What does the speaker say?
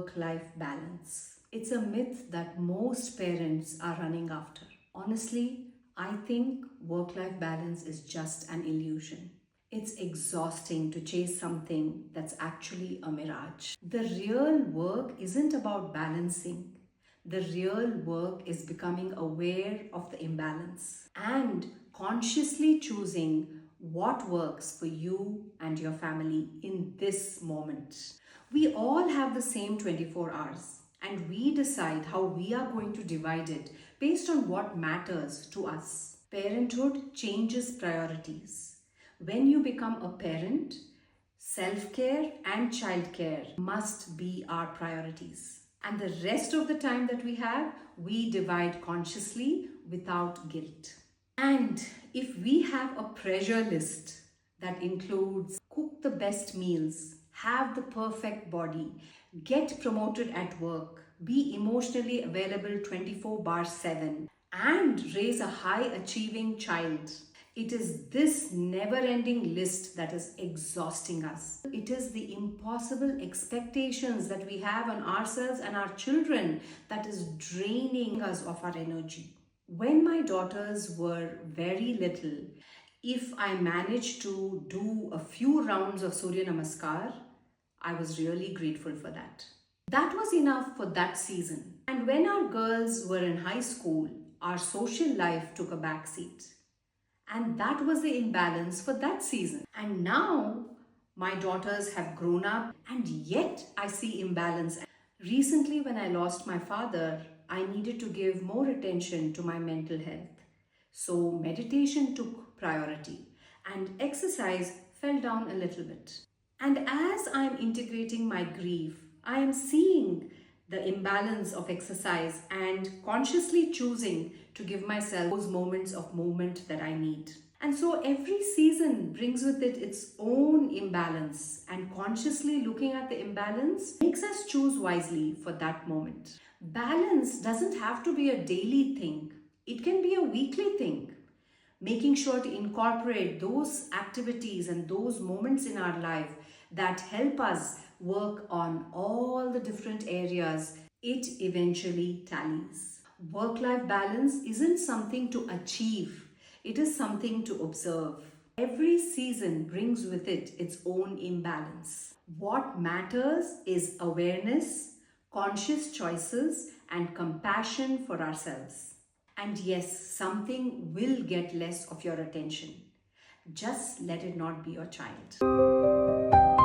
work-life balance. It's a myth that most parents are running after. Honestly, I think work-life balance is just an illusion. It's exhausting to chase something that's actually a mirage. The real work isn't about balancing. The real work is becoming aware of the imbalance and consciously choosing what works for you and your family in this moment. We all have the same 24 hours and we decide how we are going to divide it based on what matters to us. Parenthood changes priorities. When you become a parent, self-care and childcare must be our priorities. And the rest of the time that we have, we divide consciously without guilt. And if we have a pressure list that includes cook the best meals, have the perfect body, get promoted at work, be emotionally available 24 bar 7, and raise a high achieving child, it is this never ending list that is exhausting us. It is the impossible expectations that we have on ourselves and our children that is draining us of our energy. When my daughters were very little, if I managed to do a few rounds of Surya Namaskar, I was really grateful for that. That was enough for that season. And when our girls were in high school, our social life took a backseat. And that was the imbalance for that season. And now my daughters have grown up and yet I see imbalance. Recently, when I lost my father, I needed to give more attention to my mental health. So meditation took priority and exercise fell down a little bit. And as I'm integrating my grief, I am seeing the imbalance of exercise and consciously choosing to give myself those moments of movement that I need. And so every season brings with it its own imbalance, and consciously looking at the imbalance makes us choose wisely for that moment. Balance doesn't have to be a daily thing. It can be a weekly thing. Making sure to incorporate those activities and those moments in our life that help us work on all the different areas, it eventually tallies. Work-life balance isn't something to achieve, it is something to observe. Every season brings with it its own imbalance. What matters is awareness, conscious choices, and compassion for ourselves. And yes, something will get less of your attention. Just let it not be your child.